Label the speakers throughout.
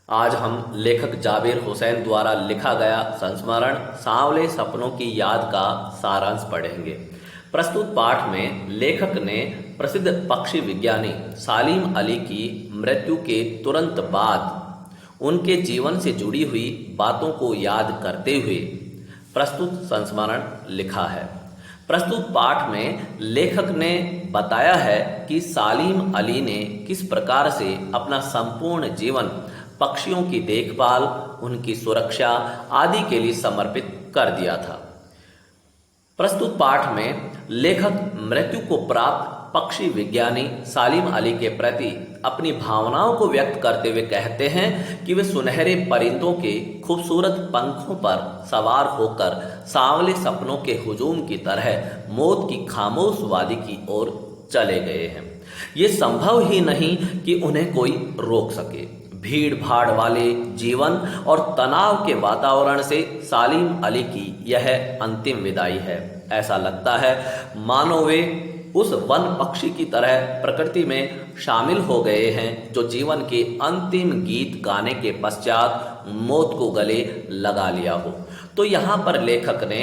Speaker 1: आज हम लेखक जाबिर हुसैन द्वारा लिखा गया संस्मरण सांवले सपनों की याद का सारांश पढ़ेंगे। प्रस्तुत पाठ में लेखक ने प्रसिद्ध पक्षी विज्ञानी सालिम अली की मृत्यु के तुरंत बाद उनके जीवन से जुड़ी हुई बातों को याद करते हुए प्रस्तुत संस्मरण लिखा है। प्रस्तुत पाठ में लेखक ने बताया है कि सालिम अली ने किस प्रकार से अपना संपूर्ण जीवन पक्षियों की देखभाल, उनकी सुरक्षा आदि के लिए समर्पित कर दिया था। प्रस्तुत पाठ में लेखक मृत्यु को प्राप्त पक्षी विज्ञानी सालिम अली के प्रति अपनी भावनाओं को व्यक्त करते हुए कहते हैं कि वे सुनहरे परिंदों के खूबसूरत पंखों पर सवार होकर सांवले सपनों के हुजूम की तरह मौत की खामोश वादी की ओर चले गए हैं। ये संभव ही नहीं कि उन्हें कोई रोक सके। भीड़ भाड़ वाले जीवन और तनाव के वातावरण से सालिम अली की यह अंतिम विदाई है। ऐसा लगता है मानो वे उस वन पक्षी की तरह प्रकृति में शामिल हो गए हैं जो जीवन के अंतिम गीत गाने के पश्चात मौत को गले लगा लिया हो। तो यहाँ पर लेखक ने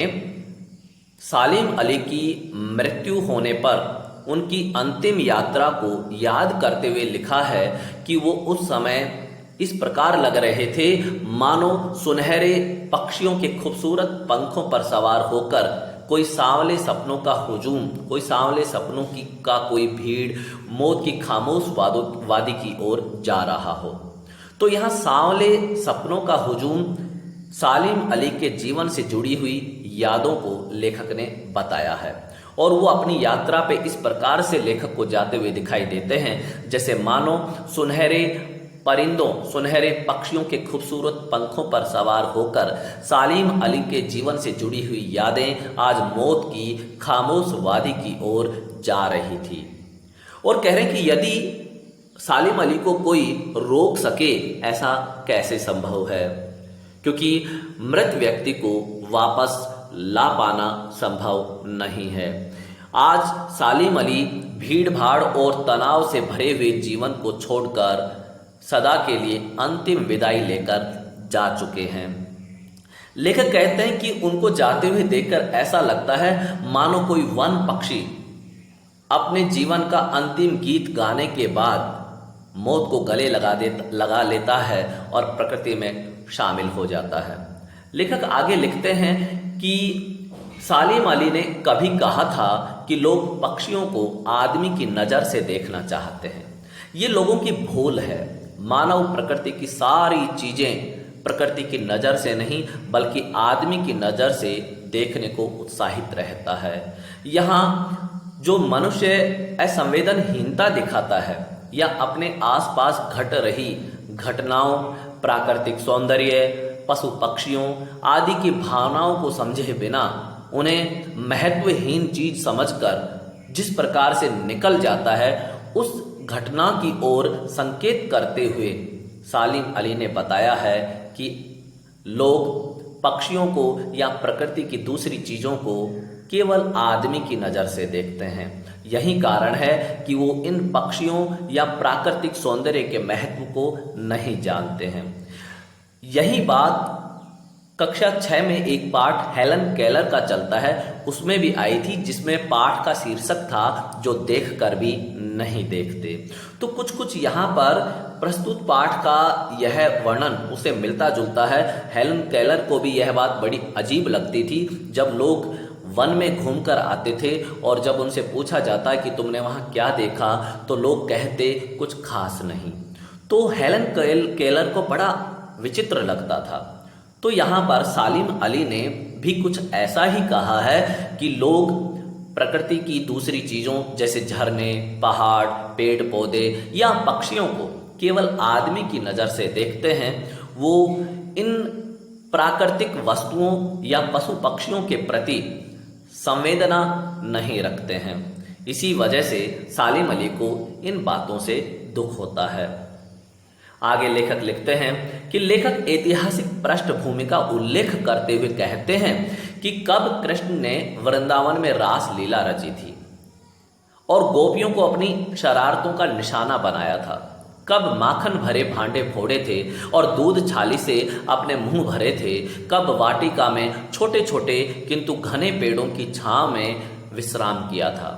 Speaker 1: सालिम अली की मृत्यु होने पर उनकी अंतिम यात्रा को याद करते हुए लिखा है कि वो उस समय इस प्रकार लग रहे थे मानो सुनहरे पक्षियों के खूबसूरत पंखों पर सवार होकर कोई सांवले सपनों का हुजूम, कोई सांवले सपनों की का कोई भीड़ मौत की खामोश वादी की ओर जा रहा हो। तो यहाँ सांवले सपनों का हुजूम सालिम अली के जीवन से जुड़ी हुई यादों को लेखक ने बताया है और वो अपनी यात्रा पे इस प्रकार से लेखक को जाते हुए दिखाई देते हैं जैसे मानो सुनहरे परिंदों, सुनहरे पक्षियों के खूबसूरत पंखों पर सवार होकर सालिम अली के जीवन से जुड़ी हुई यादें आज मौत की खामोश वादी की ओर जा रही थी। और कह रहे हैं कि यदि सालिम अली को कोई रोक सके ऐसा कैसे संभव है, क्योंकि मृत व्यक्ति को वापस ला पाना संभव नहीं है। आज सालिम अली भीड़ भाड़ और तनाव से भरे हुए जीवन को छोड़कर सदा के लिए अंतिम विदाई लेकर जा चुके हैं। लेखक कहते हैं कि उनको जाते हुए देखकर ऐसा लगता है मानो कोई वन पक्षी अपने जीवन का अंतिम गीत गाने के बाद मौत को गले लगा लेता है और प्रकृति में शामिल हो जाता है। लेखक आगे लिखते हैं कि सालिम अली ने कभी कहा था कि लोग पक्षियों को आदमी की नज़र से देखना चाहते हैं। ये लोगों की भूल है। मानव प्रकृति की सारी चीजें प्रकृति की नज़र से नहीं बल्कि आदमी की नज़र से देखने को उत्साहित रहता है। यहाँ जो मनुष्य असंवेदनहीनता दिखाता है या अपने आसपास घट रही घटनाओं, प्राकृतिक सौंदर्य, पशु पक्षियों आदि की भावनाओं को समझे बिना उन्हें महत्वहीन चीज समझकर जिस प्रकार से निकल जाता है, उस घटना की ओर संकेत करते हुए सालिम अली ने बताया है कि लोग पक्षियों को या प्रकृति की दूसरी चीजों को केवल आदमी की नज़र से देखते हैं। यही कारण है कि वो इन पक्षियों या प्राकृतिक सौंदर्य के महत्व को नहीं जानते हैं। यही बात कक्षा 6 में एक पाठ हेलन केलर का चलता है, उसमें भी आई थी, जिसमें पाठ का शीर्षक था जो देख कर भी नहीं देखते। तो कुछ यहाँ पर प्रस्तुत पाठ का यह वर्णन उसे मिलता जुलता है। हेलन केलर को भी यह बात बड़ी अजीब लगती थी जब लोग वन में घूमकर आते थे और जब उनसे पूछा जाता कि तुमने वहाँ क्या देखा तो लोग कहते कुछ खास नहीं। तो हेलन केलर को बड़ा विचित्र लगता था। तो यहाँ पर सालिम अली ने भी कुछ ऐसा ही कहा है कि लोग प्रकृति की दूसरी चीज़ों जैसे झरने, पहाड़, पेड़ पौधे या पक्षियों को केवल आदमी की नज़र से देखते हैं। वो इन प्राकृतिक वस्तुओं या पशु पक्षियों के प्रति संवेदना नहीं रखते हैं। इसी वजह से सालिम अली को इन बातों से दुख होता है। आगे लेखक लिखते हैं कि लेखक ऐतिहासिक पृष्ठभूमि का उल्लेख करते हुए कहते हैं कि कब कृष्ण ने वृंदावन में रास लीला रची थी और गोपियों को अपनी शरारतों का निशाना बनाया था। कब माखन भरे भांडे फोड़े थे और दूध छाली से अपने मुंह भरे थे, कब वाटिका में छोटे छोटे किंतु घने पेड़ों की छांव में विश्राम किया था,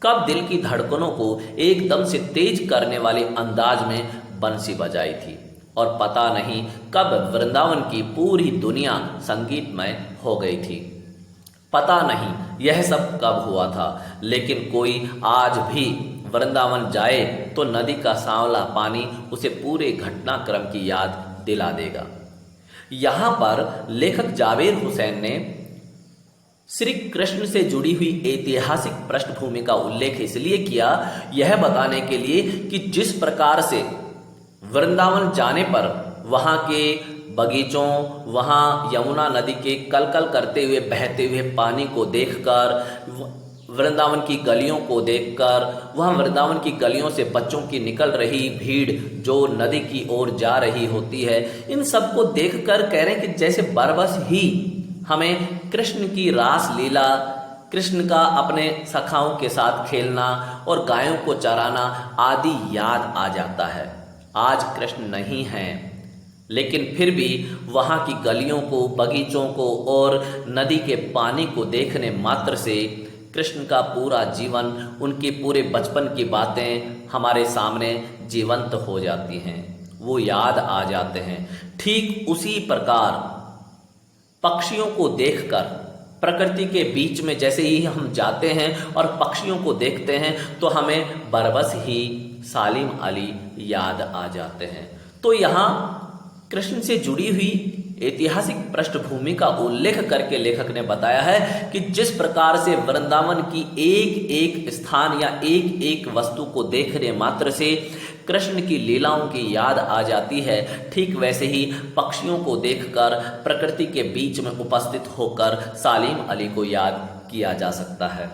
Speaker 1: कब दिल की धड़कनों को एकदम से तेज करने वाले अंदाज में बंसी बजाई थी, और पता नहीं कब वृंदावन की पूरी दुनिया संगीतमय हो गई थी। पता नहीं यह सब कब हुआ था, लेकिन कोई आज भी वृंदावन जाए तो नदी का सांवला पानी उसे पूरे घटनाक्रम की याद दिला देगा। यहाँ पर लेखक जावेर हुसैन ने श्री कृष्ण से जुड़ी हुई ऐतिहासिक पृष्ठभूमि का उल्लेख इसलिए किया, यह बताने के लिए कि जिस प्रकार से वृंदावन जाने पर वहाँ के बगीचों, वहाँ यमुना नदी के कलकल करते हुए बहते हुए पानी को देखकर, वृंदावन की गलियों को देखकर, वहाँ वृंदावन की गलियों से बच्चों की निकल रही भीड़ जो नदी की ओर जा रही होती है, इन सब को देखकर कह रहे हैं कि जैसे बरबस ही हमें कृष्ण की रास लीला, कृष्ण का अपने सखाओं के साथ खेलना और गायों को चराना आदि याद आ जाता है। आज कृष्ण नहीं हैं, लेकिन फिर भी वहाँ की गलियों को, बगीचों को और नदी के पानी को देखने मात्र से कृष्ण का पूरा जीवन, उनके पूरे बचपन की बातें हमारे सामने जीवंत हो जाती हैं, वो याद आ जाते हैं। ठीक उसी प्रकार पक्षियों को देखकर, प्रकृति के बीच में जैसे ही हम जाते हैं और पक्षियों को देखते हैं तो हमें बरबस ही सालिम अली याद आ जाते हैं। तो यहाँ कृष्ण से जुड़ी हुई ऐतिहासिक पृष्ठभूमि का उल्लेख करके लेखक ने बताया है कि जिस प्रकार से वृंदावन की एक एक स्थान या एक एक वस्तु को देखने मात्र से कृष्ण की लीलाओं की याद आ जाती है, ठीक वैसे ही पक्षियों को देखकर, प्रकृति के बीच में उपस्थित होकर सालिम अली को याद किया जा सकता है।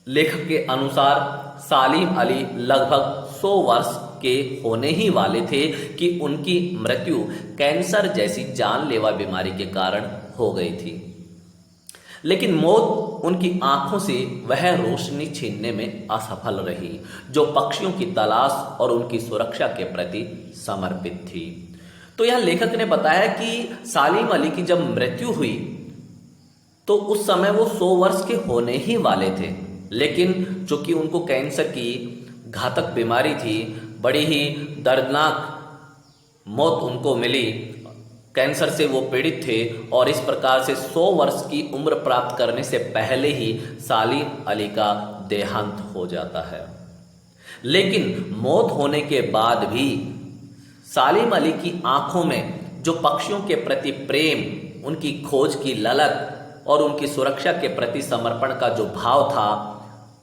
Speaker 1: लेखक के अनुसार सालिम अली लगभग 100 वर्ष के होने ही वाले थे कि उनकी मृत्यु कैंसर जैसी जानलेवा बीमारी के कारण हो गई थी, लेकिन मौत उनकी आंखों से वह रोशनी छीनने में असफल रही जो पक्षियों की तलाश और उनकी सुरक्षा के प्रति समर्पित थी। तो यह लेखक ने बताया कि सालिम अली की जब मृत्यु हुई तो उस समय वो 100 वर्ष के होने ही वाले थे, लेकिन चूंकि उनको कैंसर की घातक बीमारी थी, बड़ी ही दर्दनाक मौत उनको मिली, कैंसर से वो पीड़ित थे और इस प्रकार से 100 वर्ष की उम्र प्राप्त करने से पहले ही सालिम अली का देहांत हो जाता है। लेकिन मौत होने के बाद भी सालिम अली की आंखों में जो पक्षियों के प्रति प्रेम, उनकी खोज की ललक और उनकी सुरक्षा के प्रति समर्पण का जो भाव था,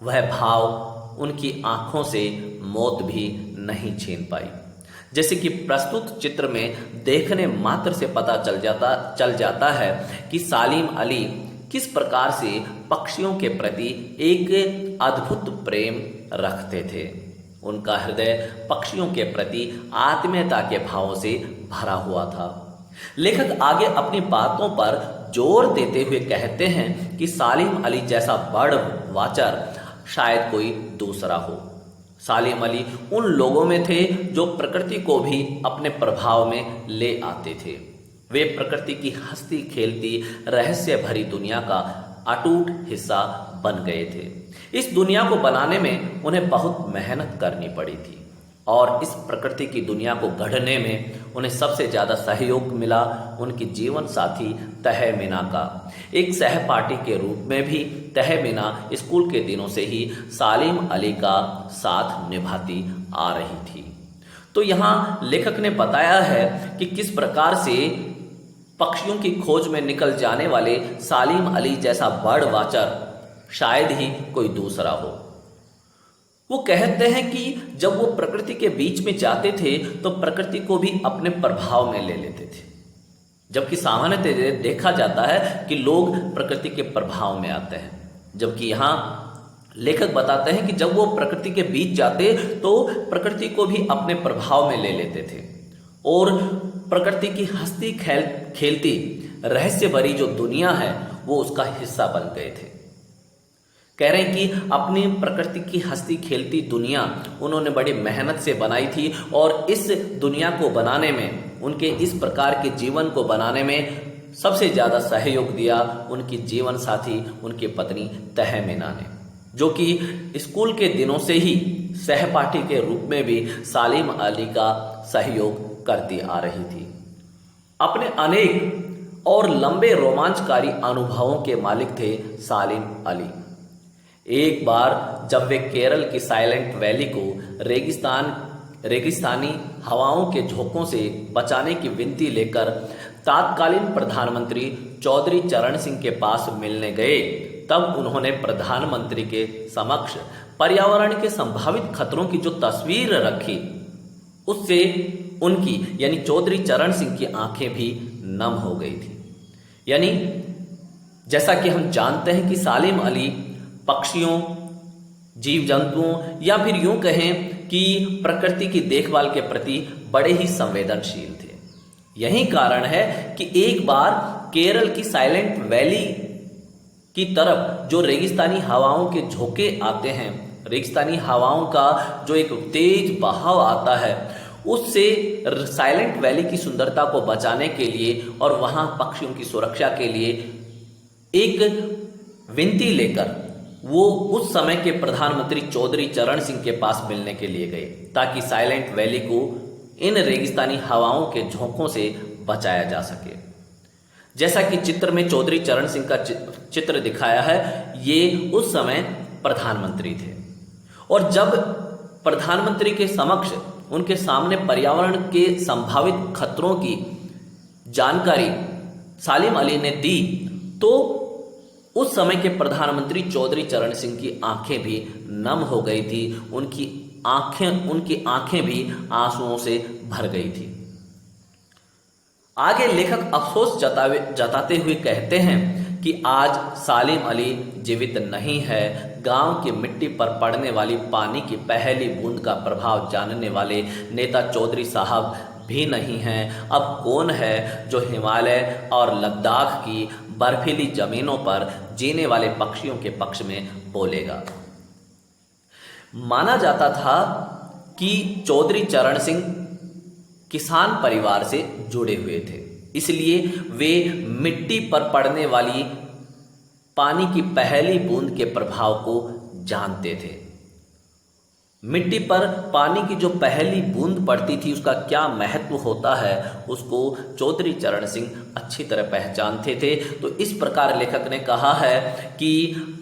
Speaker 1: वह भाव उनकी आंखों से मौत भी नहीं छीन पाई। जैसे कि प्रस्तुत चित्र में देखने मात्र से पता चल जाता है कि सालिम अली किस प्रकार से पक्षियों के प्रति एक अद्भुत प्रेम रखते थे। उनका हृदय पक्षियों के प्रति आत्मीयता के भावों से भरा हुआ था। लेखक आगे अपनी बातों पर जोर देते हुए कहते हैं कि सालिम अली जैसा बर्ड वाचर शायद कोई दूसरा हो। सालिम अली उन लोगों में थे जो प्रकृति को भी अपने प्रभाव में ले आते थे। वे प्रकृति की हंसती खेलती रहस्य भरी दुनिया का अटूट हिस्सा बन गए थे। इस दुनिया को बनाने में उन्हें बहुत मेहनत करनी पड़ी थी और इस प्रकृति की दुनिया को गढ़ने में उन्हें सबसे ज़्यादा सहयोग मिला उनकी जीवन साथी तहमीना का। एक सहपाठी के रूप में भी तहमीना स्कूल के दिनों से ही सालिम अली का साथ निभाती आ रही थी। तो यहाँ लेखक ने बताया है कि किस प्रकार से पक्षियों की खोज में निकल जाने वाले सालिम अली जैसा बर्ड वाचर शायद ही कोई दूसरा हो। वो कहते हैं कि जब वो प्रकृति के बीच में जाते थे तो प्रकृति को भी अपने प्रभाव में ले लेते थे, जबकि सामान्यतः देखा जाता है कि लोग प्रकृति के प्रभाव में आते हैं, जबकि यहाँ लेखक बताते हैं कि जब वो प्रकृति के बीच जाते तो प्रकृति को भी अपने प्रभाव में ले लेते थे और प्रकृति की हंसती खेलती रहस्य भरी जो दुनिया है वो उसका हिस्सा बन गए थे। कह रहे हैं कि अपनी प्रकृति की हंसती खेलती दुनिया उन्होंने बड़ी मेहनत से बनाई थी और इस दुनिया को बनाने में, उनके इस प्रकार के जीवन को बनाने में सबसे ज़्यादा सहयोग दिया उनकी जीवन साथी, उनकी पत्नी तहमीना ने, जो कि स्कूल के दिनों से ही सहपाठी के रूप में भी सालिम अली का सहयोग करती आ रही थी। अपने अनेक और लंबे रोमांचकारी अनुभवों के मालिक थे सालिम अली। एक बार जब वे केरल की साइलेंट वैली को रेगिस्तानी हवाओं के झोंकों से बचाने की विनती लेकर तत्कालीन प्रधानमंत्री चौधरी चरण सिंह के पास मिलने गए, तब उन्होंने प्रधानमंत्री के समक्ष पर्यावरण के संभावित खतरों की जो तस्वीर रखी, उससे उनकी यानी चौधरी चरण सिंह की आंखें भी नम हो गई थी। यानी जैसा कि हम जानते हैं कि सालिम अली पक्षियों, जीव जंतुओं या फिर यूं कहें कि प्रकृति की देखभाल के प्रति बड़े ही संवेदनशील थे। यही कारण है कि एक बार केरल की साइलेंट वैली की तरफ जो रेगिस्तानी हवाओं के झोंके आते हैं, रेगिस्तानी हवाओं का जो एक तेज बहाव आता है, उससे साइलेंट वैली की सुंदरता को बचाने के लिए और वहां पक्षियों की सुरक्षा के लिए एक विनती लेकर वो उस समय के प्रधानमंत्री चौधरी चरण सिंह के पास मिलने के लिए गए, ताकि साइलेंट वैली को इन रेगिस्तानी हवाओं के झोंकों से बचाया जा सके। जैसा कि चित्र में चौधरी चरण सिंह का चित्र दिखाया है, ये उस समय प्रधानमंत्री थे और जब प्रधानमंत्री के समक्ष उनके सामने पर्यावरण के संभावित खतरों की जानकारी सालिम अली ने दी, तो उस समय के प्रधानमंत्री चौधरी चरण सिंह की आंखें भी नम हो गई थी, उनकी आंखें भी आंसुओं से भर गई थी। आगे लेखक अफसोस जताते हुए कहते हैं कि आज सालिम अली जीवित नहीं है। गांव की मिट्टी पर पड़ने वाली पानी की पहली बूंद का प्रभाव जानने वाले नेता चौधरी साहब भी नहीं हैं। अब कौन है जो हिमालय और लद्दाख की बर्फीली जमीनों पर जीने वाले पक्षियों के पक्ष में बोलेगा। माना जाता था कि चौधरी चरण सिंह किसान परिवार से जुड़े हुए थे, इसलिए वे मिट्टी पर पड़ने वाली पानी की पहली बूंद के प्रभाव को जानते थे। मिट्टी पर पानी की जो पहली बूंद पड़ती थी उसका क्या महत्व होता है, उसको चौधरी चरण सिंह अच्छी तरह पहचानते थे। तो इस प्रकार लेखक ने कहा है कि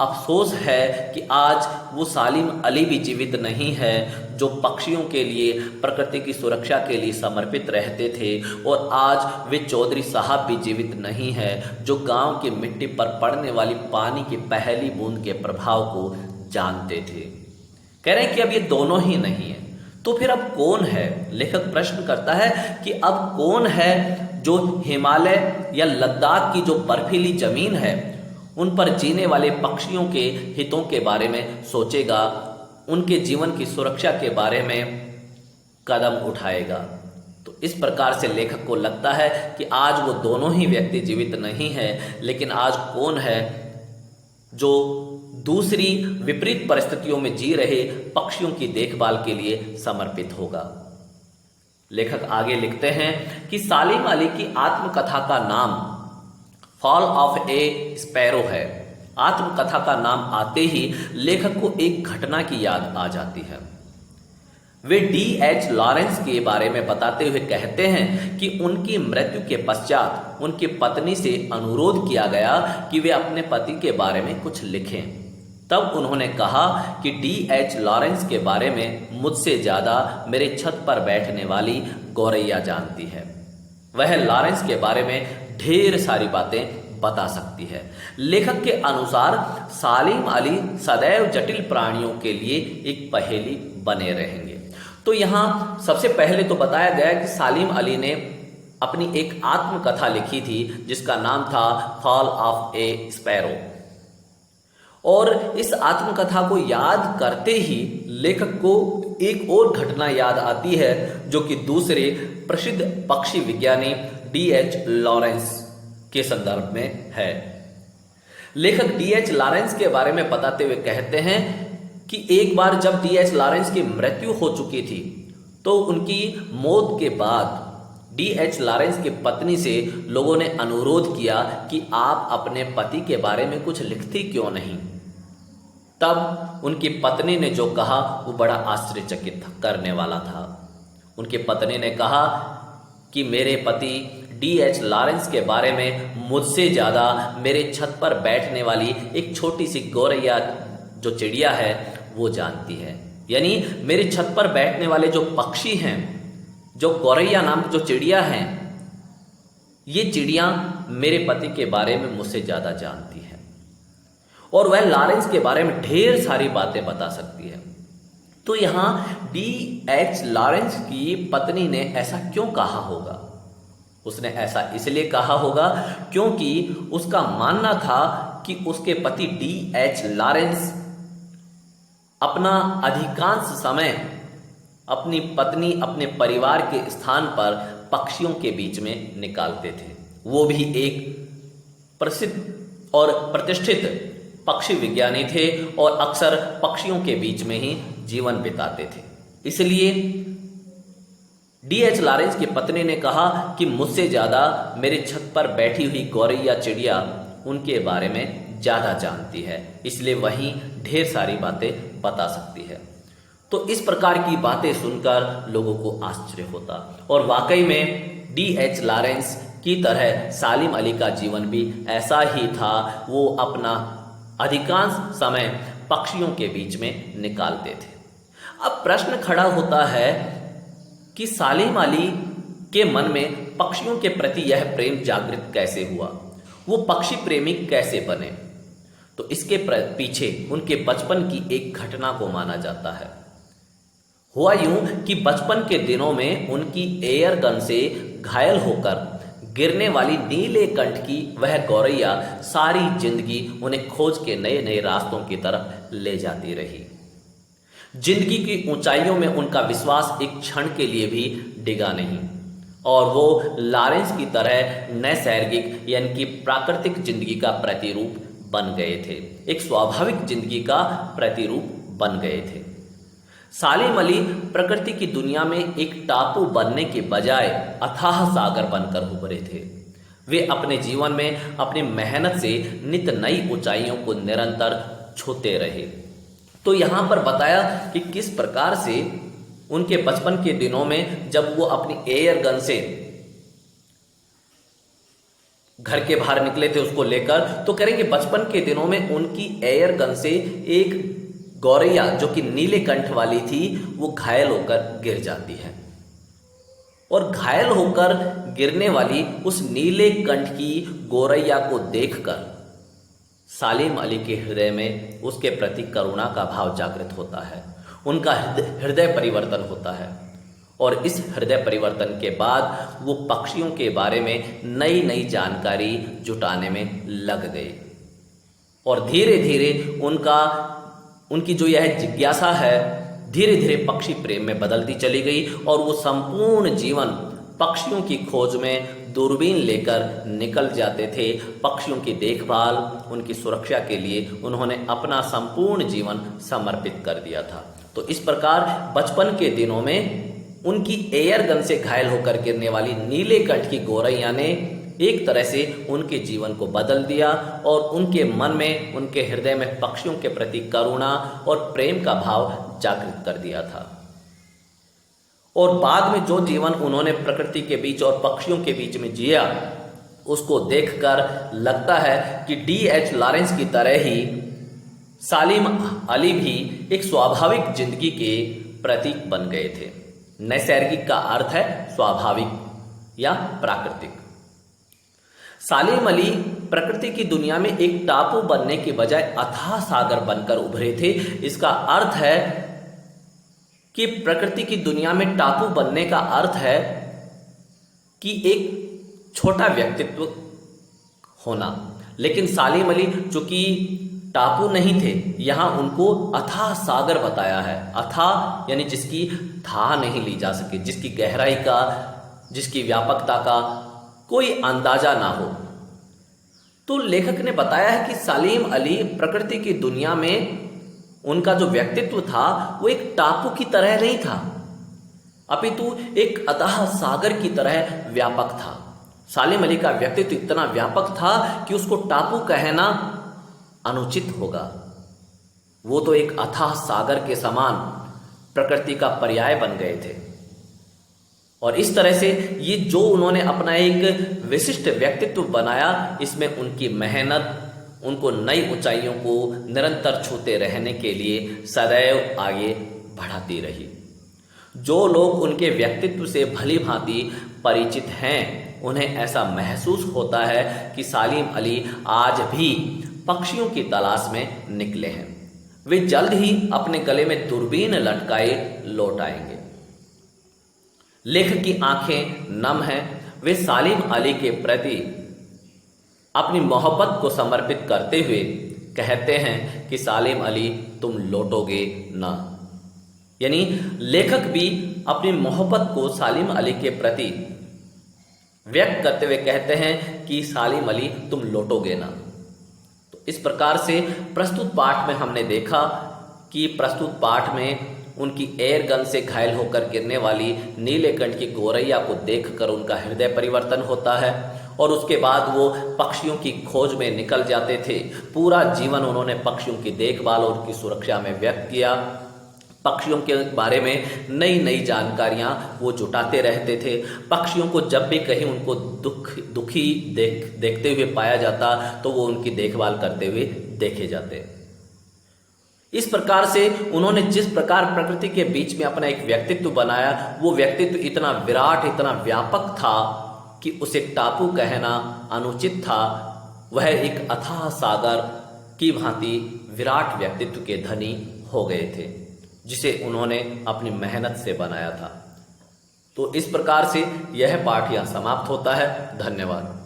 Speaker 1: अफसोस है कि आज वो सालिम अली भी जीवित नहीं है जो पक्षियों के लिए, प्रकृति की सुरक्षा के लिए समर्पित रहते थे, और आज वे चौधरी साहब भी जीवित नहीं है जो गांव की मिट्टी पर पड़ने वाली पानी की पहली बूंद के प्रभाव को जानते थे। कह रहे हैं कि अब ये दोनों ही नहीं है, तो फिर अब कौन है? लेखक प्रश्न करता है कि अब कौन है जो हिमालय या लद्दाख की जो बर्फीली जमीन है उन पर जीने वाले पक्षियों के हितों के बारे में सोचेगा, उनके जीवन की सुरक्षा के बारे में कदम उठाएगा। तो इस प्रकार से लेखक को लगता है कि आज वो दोनों ही व्यक्ति जीवित नहीं है, लेकिन आज कौन है जो दूसरी विपरीत परिस्थितियों में जी रहे पक्षियों की देखभाल के लिए समर्पित होगा। लेखक आगे लिखते हैं कि सालिम अली की आत्मकथा का नाम फॉल ऑफ ए स्पैरो है। आत्मकथा का नाम आते ही लेखक को एक घटना की याद आ जाती है। वे D.H. लॉरेंस के बारे में बताते हुए कहते हैं कि उनकी मृत्यु के पश्चात उनकी पत्नी से अनुरोध किया गया कि वे अपने पति के बारे में कुछ लिखें। तब उन्होंने कहा कि D.H. लॉरेंस के बारे में मुझसे ज़्यादा मेरे छत पर बैठने वाली गौरैया जानती है। वह लॉरेंस के बारे में ढेर सारी बातें बता सकती है। लेखक के अनुसार सालिम अली सदैव जटिल प्राणियों के लिए एक पहेली बने रहेंगे। तो यहाँ सबसे पहले तो बताया गया कि सालिम अली ने अपनी एक आत्मकथा लिखी थी जिसका नाम था फॉल ऑफ ए स्पैरो, और इस आत्मकथा को याद करते ही लेखक को एक और घटना याद आती है जो कि दूसरे प्रसिद्ध पक्षी विज्ञानी D.H. लॉरेंस के संदर्भ में है। लेखक डी.एच. लॉरेंस के बारे में बताते हुए कहते हैं कि एक बार जब डी.एच. लॉरेंस की मृत्यु हो चुकी थी तो उनकी मौत के बाद डी.एच. लॉरेंस की पत्नी से लोगों ने अनुरोध किया कि आप अपने पति के बारे में कुछ लिखती क्यों नहीं। तब उनकी पत्नी ने जो कहा वो बड़ा आश्चर्यचकित करने वाला था। उनकी पत्नी ने कहा कि मेरे पति डी.एच. लॉरेंस के बारे में मुझसे ज़्यादा मेरे छत पर बैठने वाली एक छोटी सी गौरैया जो चिड़िया है वो जानती है। यानी मेरे छत पर बैठने वाले जो पक्षी हैं, जो गौरैया नाम की जो चिड़िया हैं, ये चिड़िया मेरे पति के बारे में मुझसे ज़्यादा जानती है और वह लॉरेंस के बारे में ढेर सारी बातें बता सकती है। तो यहाँ डी.एच. लॉरेंस की पत्नी ने ऐसा क्यों कहा होगा? उसने ऐसा इसलिए कहा होगा क्योंकि उसका मानना था कि उसके पति डी.एच. लॉरेंस अपना अधिकांश समय अपनी पत्नी अपने परिवार के स्थान पर पक्षियों के बीच में निकालते थे। वो भी एक प्रसिद्ध और प्रतिष्ठित पक्षी विज्ञानी थे और अक्सर पक्षियों के बीच में ही जीवन बिताते थे। इसलिए डी.एच. लॉरेंस की पत्नी ने कहा कि मुझसे ज़्यादा मेरे छत पर बैठी हुई गौरैया चिड़िया उनके बारे में ज़्यादा जानती है, इसलिए वही ढेर सारी बातें बता सकती है। तो इस प्रकार की बातें सुनकर लोगों को आश्चर्य होता और वाकई में डी.एच. लॉरेंस की तरह सालिम अली का जीवन भी ऐसा ही था। वो अपना अधिकांश समय पक्षियों के बीच में निकालते थे। अब प्रश्न खड़ा होता है कि सालिम अली के मन में पक्षियों के प्रति यह प्रेम जागृत कैसे हुआ, वो पक्षी प्रेमी कैसे बने? तो इसके पीछे उनके बचपन की एक घटना को माना जाता है। हुआ यूं कि बचपन के दिनों में उनकी एयर गन से घायल होकर गिरने वाली नीले कंठ की वह गौरैया सारी जिंदगी उन्हें खोज के नए नए रास्तों की तरफ ले जाती रही। जिंदगी की ऊंचाइयों में उनका विश्वास एक क्षण के लिए भी डिगा नहीं और वो लॉरेंस की तरह नैसर्गिक यानी कि प्राकृतिक जिंदगी का प्रतिरूप बन गए थे, एक स्वाभाविक जिंदगी का प्रतिरूप बन गए थे। सालिम अली प्रकृति की दुनिया में एक टापू बनने के बजाय अथाह सागर बनकर उभरे थे। वे अपने जीवन में अपनी मेहनत से नित नई ऊंचाइयों को निरंतर छूते रहे। तो यहाँ पर बताया कि किस प्रकार से उनके बचपन के दिनों में जब वो अपनी एयर गन से घर के बाहर निकले थे उसको लेकर, तो कह रहे कि बचपन के दिनों में उनकी एयर गन से एक गौरैया जो कि नीले कंठ वाली थी वो घायल होकर गिर जाती है और घायल होकर गिरने वाली उस नीले कंठ की गौरैया को देखकर सालिम अली के हृदय में उसके प्रति करुणा का भाव जागृत होता है। उनका हृदय परिवर्तन होता है और इस हृदय परिवर्तन के बाद वो पक्षियों के बारे में नई नई जानकारी जुटाने में लग गए और धीरे धीरे उनकी जो यह जिज्ञासा है धीरे धीरे पक्षी प्रेम में बदलती चली गई और वो संपूर्ण जीवन पक्षियों की खोज में दूरबीन लेकर निकल जाते थे। पक्षियों की देखभाल, उनकी सुरक्षा के लिए उन्होंने अपना संपूर्ण जीवन समर्पित कर दिया था। तो इस प्रकार बचपन के दिनों में उनकी एयर गन से घायल होकर गिरने वाली नीले कंठ की गौरैया ने एक तरह से उनके जीवन को बदल दिया और उनके मन में, उनके हृदय में पक्षियों के प्रति करुणा और प्रेम का भाव जागृत कर दिया था। और बाद में जो जीवन उन्होंने प्रकृति के बीच और पक्षियों के बीच में जिया, उसको देखकर लगता है कि डी.एच. लॉरेंस की तरह ही सालिम अली भी एक स्वाभाविक जिंदगी के प्रतीक बन गए थे। नैसर्गिक का अर्थ है स्वाभाविक या प्राकृतिक। सालिम अली प्रकृति की दुनिया में एक टापू बनने के बजाय अथाह सागर बनकर उभरे थे। इसका अर्थ है कि प्रकृति की दुनिया में टापू बनने का अर्थ है कि एक छोटा व्यक्तित्व होना, लेकिन सालिम अली चूंकि टापू नहीं थे, यहाँ उनको अथाह सागर बताया है। अथाह यानी जिसकी था नहीं ली जा सके, जिसकी गहराई का, जिसकी व्यापकता का कोई अंदाजा ना हो। तो लेखक ने बताया है कि सलीम अली प्रकृति की दुनिया में उनका जो व्यक्तित्व था वो एक टापू की तरह नहीं था, अपितु एक अथाह सागर की तरह व्यापक था। सलीम अली का व्यक्तित्व इतना व्यापक था कि उसको टापू कहना अनुचित होगा। वो तो एक अथाह सागर के समान प्रकृति का पर्याय बन गए थे। और इस तरह से ये जो उन्होंने अपना एक विशिष्ट व्यक्तित्व बनाया, इसमें उनकी मेहनत उनको नई ऊंचाइयों को निरंतर छूते रहने के लिए सदैव आगे बढ़ाती रही। जो लोग उनके व्यक्तित्व से भली भांति परिचित हैं, उन्हें ऐसा महसूस होता है कि सलीम अली आज भी पक्षियों की तलाश में निकले हैं। वे जल्द ही अपने गले में दूरबीन लटकाए लौट आएंगे। लेखक की आंखें नम हैं। वे सलीम अली के प्रति अपनी मोहब्बत को समर्पित करते हुए कहते हैं कि सलीम अली तुम लौटोगे ना। यानी लेखक भी अपनी मोहब्बत को सलीम अली के प्रति व्यक्त करते हुए कहते हैं कि सलीम अली तुम लौटोगे ना। तो इस प्रकार से प्रस्तुत पाठ में हमने देखा कि प्रस्तुत पाठ में उनकी एयर गन से घायल होकर गिरने वाली नीलकंठ की गौरैया को देखकर उनका हृदय परिवर्तन होता है और उसके बाद वो पक्षियों की खोज में निकल जाते थे। पूरा जीवन उन्होंने पक्षियों की देखभाल और उनकी सुरक्षा में व्यक्त किया। पक्षियों के बारे में नई नई जानकारियां वो जुटाते रहते थे। पक्षियों को जब भी कहीं उनको दुखी देखते हुए पाया जाता तो वो उनकी देखभाल करते हुए देखे जाते। इस प्रकार से उन्होंने जिस प्रकार प्रकृति के बीच में अपना एक व्यक्तित्व बनाया, वो व्यक्तित्व इतना विराट, इतना व्यापक था कि उसे टापू कहना अनुचित था। वह एक अथाह सागर की भांति विराट व्यक्तित्व के धनी हो गए थे, जिसे उन्होंने अपनी मेहनत से बनाया था। तो इस प्रकार से यह पाठ यहाँ समाप्त होता है। धन्यवाद।